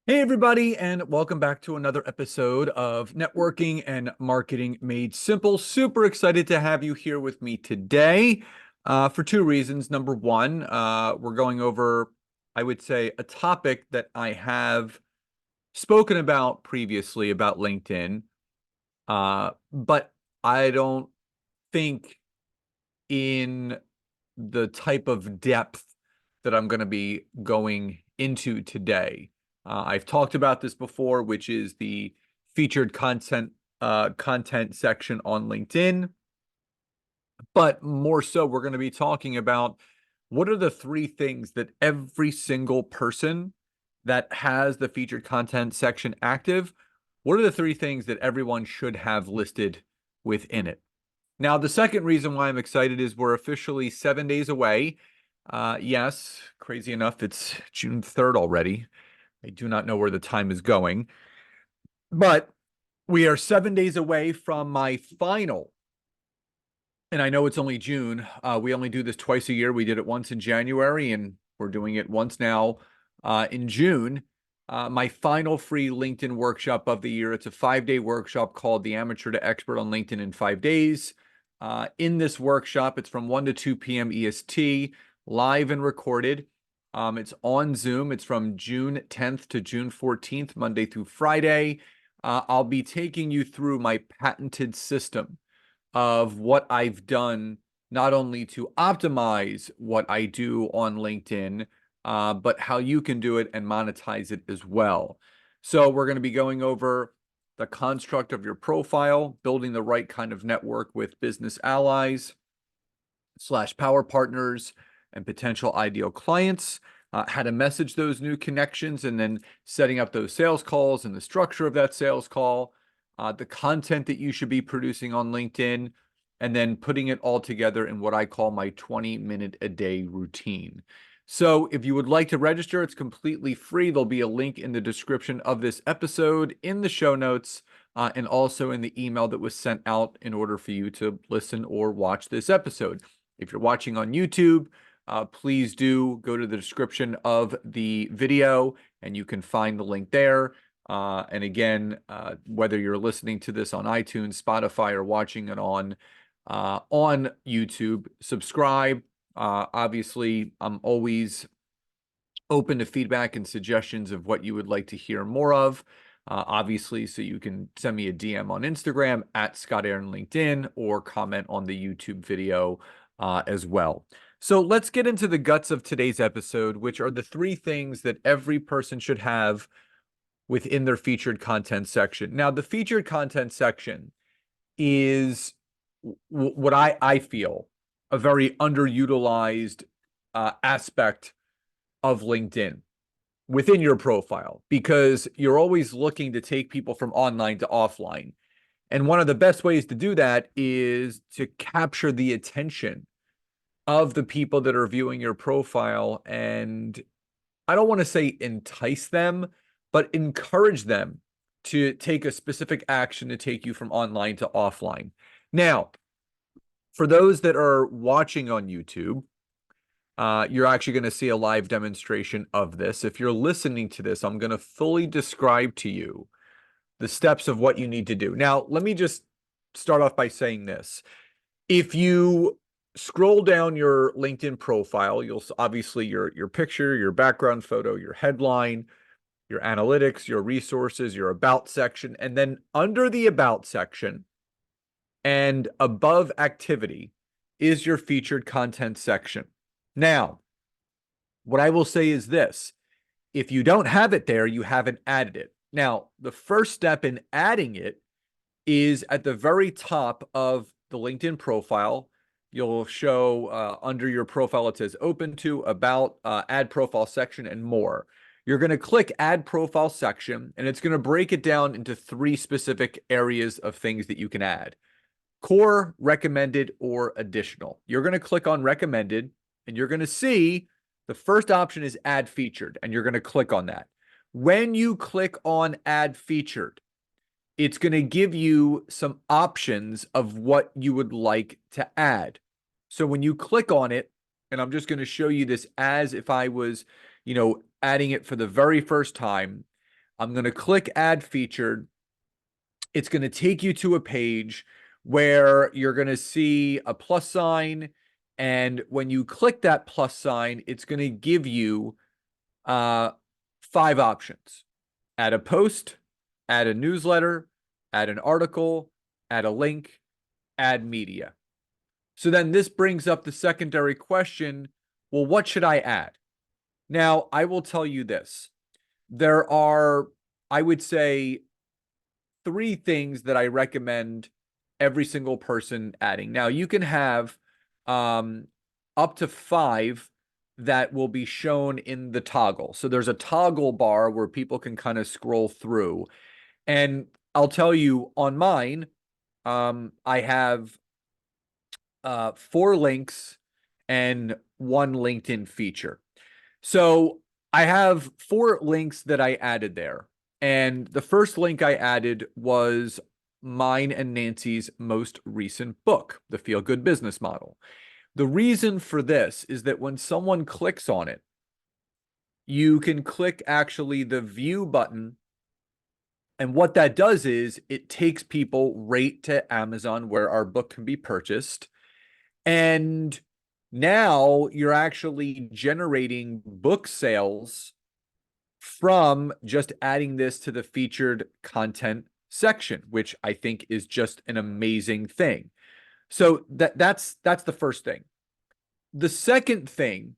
Hey, everybody, and welcome back to another episode of Networking and Marketing Made Simple. Super excited to have you here with me today for two reasons. Number one, we're going over, I would say, a topic that I have spoken about previously about LinkedIn, but I don't think in the type of depth that I'm going to be going into today. I've talked about this before, which is the featured content section on LinkedIn. But more so, we're going to be talking about what are the three things that every single person that has the featured content section active, what are the three things that everyone should have listed within it? Now, the second reason why I'm excited is we're officially 7 days away. Yes, crazy enough, it's June 3rd already. I do not know where the time is going, but we are 7 days away from my final. And I know it's only June. We only do this twice a year. We did it once in January, and we're doing it once now in June. My final free LinkedIn workshop of the year. It's a 5-day workshop called The Amateur to Expert on LinkedIn in 5 Days. In this workshop, it's from 1 to 2 p.m. EST, live and recorded. It's on Zoom. It's from June 10th to June 14th, Monday through Friday. I'll be taking you through my patented system of what I've done, not only to optimize what I do on LinkedIn, but how you can do it and monetize it as well. So we're going to be going over the construct of your profile, building the right kind of network with business allies / power partners and potential ideal clients, how to message those new connections, and then setting up those sales calls and the structure of that sales call, the content that you should be producing on LinkedIn, and then putting it all together in what I call my 20-minute a day routine. So if you would like to register, it's completely free. There'll be a link in the description of this episode, in the show notes, and also in the email that was sent out in order for you to listen or watch this episode. If you're watching on YouTube, please do go to the description of the video and you can find the link there. And again, whether you're listening to this on iTunes, Spotify, or watching it on YouTube, subscribe. Obviously, I'm always open to feedback and suggestions of what you would like to hear more of. Obviously, so you can send me a DM on Instagram at Scott Aaron LinkedIn or comment on the YouTube video as well. So let's get into the guts of today's episode, which are the three things that every person should have within their featured content section. Now, the featured content section is what I feel a very underutilized aspect of LinkedIn within your profile, because you're always looking to take people from online to offline. And one of the best ways to do that is to capture the attention of the people that are viewing your profile. And I don't want to say entice them, but encourage them to take a specific action to take you from online to offline. Now, for those that are watching on YouTube, you're actually going to see a live demonstration of this. If you're listening to this, I'm going to fully describe to you the steps of what you need to do. Now, let me just start off by saying this. If you scroll down your LinkedIn profile, you'll obviously your picture, your background photo, your headline, your analytics, your resources, your about section, and then under the about section and above activity is your featured content section. Now, what I will say is this: if you don't have it there, you haven't added it. Now, the first step in adding it is at the very top of the LinkedIn profile. You'll show under your profile, it says open to, about, add profile section, and more. You're going to click add profile section, and it's going to break it down into three specific areas of things that you can add: core, recommended, or additional. You're going to click on recommended, and you're going to see the first option is add featured, and you're going to click on that. When you click on add featured, it's going to give you some options of what you would like to add. So when you click on it, and I'm just going to show you this as if I was, adding it for the very first time. I'm going to click add featured. It's going to take you to a page where you're going to see a plus sign. And when you click that plus sign, it's going to give you 5 options. Add a post, add a newsletter, add an article, add a link, add media. So then this brings up the secondary question, well, what should I add? Now, I will tell you this. There are, I would say, 3 things that I recommend every single person adding. Now, you can have up to 5 that will be shown in the toggle. So there's a toggle bar where people can kind of scroll through. And I'll tell you on mine, I have 4 links and 1 LinkedIn feature. So I have 4 links that I added there. And the first link I added was mine and Nancy's most recent book, The Feel Good Business Model. The reason for this is that when someone clicks on it, you can click actually the view button. And what that does is it takes people right to Amazon where our book can be purchased. And now you're actually generating book sales from just adding this to the featured content section, which I think is just an amazing thing. So that's the first thing. The second thing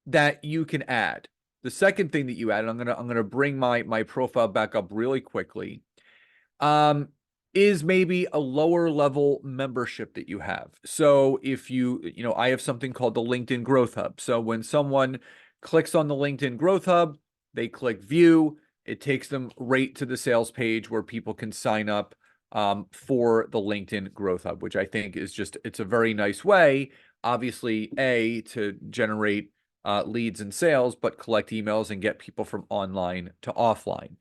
that you can add, the second thing that you add, and I'm gonna bring my profile back up really quickly, is maybe a lower level membership that you have. So if I have something called the LinkedIn Growth Hub. So when someone clicks on the LinkedIn Growth Hub, they click view, it takes them right to the sales page where people can sign up for the LinkedIn Growth Hub, which I think is it's a very nice way, obviously, to generate leads and sales, but collect emails and get people from online to offline.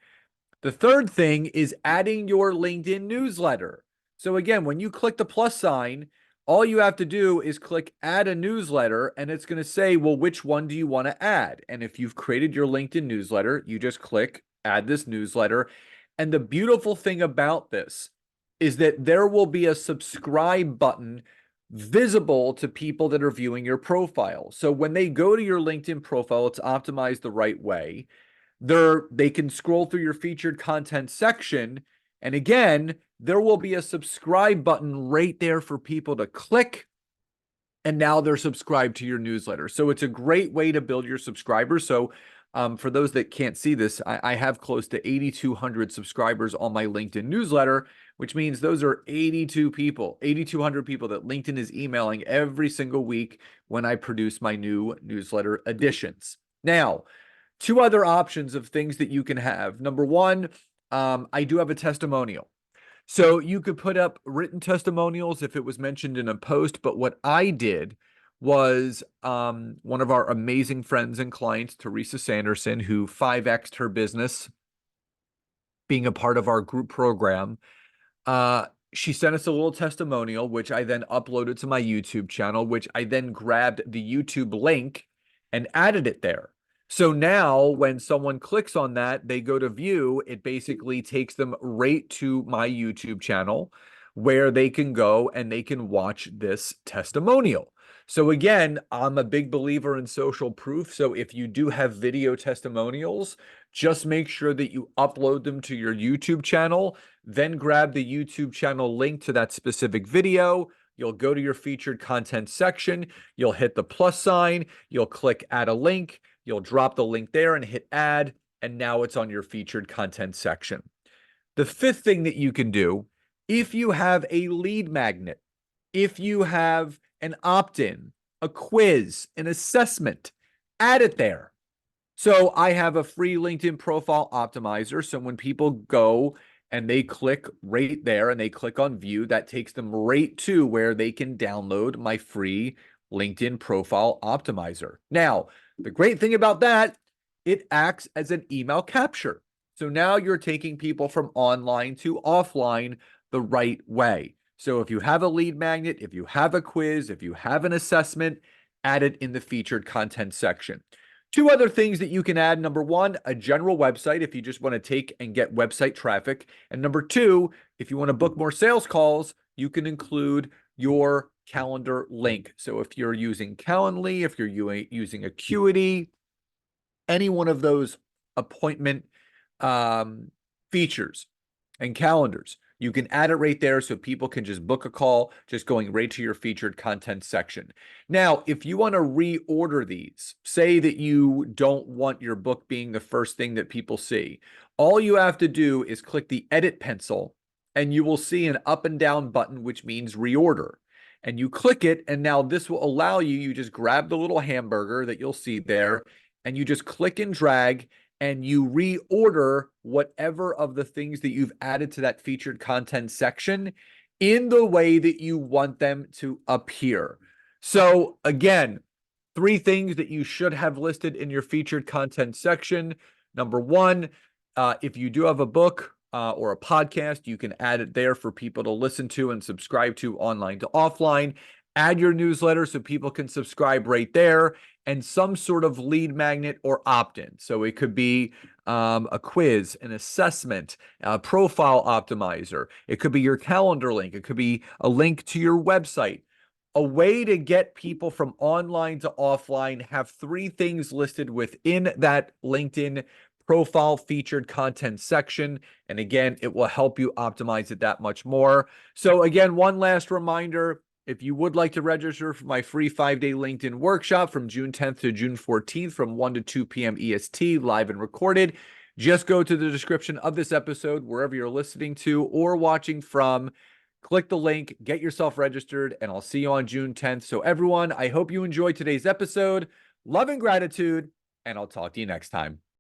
The third thing is adding your LinkedIn newsletter. So again, when you click the plus sign, all you have to do is click add a newsletter, and it's going to say, well, which one do you want to add? And if you've created your LinkedIn newsletter, you just click add this newsletter. And the beautiful thing about this is that there will be a subscribe button visible to people that are viewing your profile. So when they go to your LinkedIn profile, it's optimized the right way. They can scroll through your featured content section. And again, there will be a subscribe button right there for people to click. And now they're subscribed to your newsletter. So it's a great way to build your subscribers. So for those that can't see this, I have close to 8,200 subscribers on my LinkedIn newsletter, which means those are 8,200 people that LinkedIn is emailing every single week when I produce my new newsletter editions. Now, 2 other options of things that you can have. Number 1, I do have a testimonial. So you could put up written testimonials if it was mentioned in a post, but what I did was one of our amazing friends and clients, Teresa Sanderson, who 5x'd her business being a part of our group program. She sent us a little testimonial, which I then uploaded to my YouTube channel, which I then grabbed the YouTube link and added it there. So now when someone clicks on that, they go to view, it basically takes them right to my YouTube channel where they can go and they can watch this testimonial. So again, I'm a big believer in social proof. So if you do have video testimonials, just make sure that you upload them to your YouTube channel, then grab the YouTube channel link to that specific video. You'll go to your featured content section, you'll hit the plus sign, you'll click add a link, you'll drop the link there and hit add, and now it's on your featured content section. The 5th thing that you can do, if you have a lead magnet, if you have an opt-in, a quiz, an assessment, add it there. So I have a free LinkedIn profile optimizer. So when people go and they click right there and they click on view, that takes them right to where they can download my free LinkedIn profile optimizer. Now, the great thing about that, it acts as an email capture. So now you're taking people from online to offline the right way. So if you have a lead magnet, if you have a quiz, if you have an assessment, add it in the featured content section. Two other things that you can add. Number one, a general website if you just want to take and get website traffic. And number two, if you want to book more sales calls, you can include your calendar link. So if you're using Calendly, if you're using Acuity, any one of those appointment features and calendars, you can add it right there so people can just book a call, just going right to your featured content section. Now, if you want to reorder these, say that you don't want your book being the first thing that people see, all you have to do is click the edit pencil and you will see an up and down button, which means reorder. And you click it, and now this will allow you just grab the little hamburger that you'll see there, and you just click and drag, and you reorder whatever of the things that you've added to that featured content section in the way that you want them to appear. So again, three things that you should have listed in your featured content section. Number one, if you do have a book or a podcast, you can add it there for people to listen to and subscribe to online to offline. Add your newsletter so people can subscribe right there, and some sort of lead magnet or opt-in. So it could be a quiz, an assessment, a profile optimizer. It could be your calendar link. It could be a link to your website. A way to get people from online to offline. Have three things listed within that LinkedIn profile featured content section. And again, it will help you optimize it that much more. So again, one last reminder, if you would like to register for my free 5-day LinkedIn workshop from June 10th to June 14th from 1 to 2 p.m. EST, live and recorded, just go to the description of this episode, wherever you're listening to or watching from. Click the link, get yourself registered, and I'll see you on June 10th. So everyone, I hope you enjoyed today's episode. Love and gratitude, and I'll talk to you next time.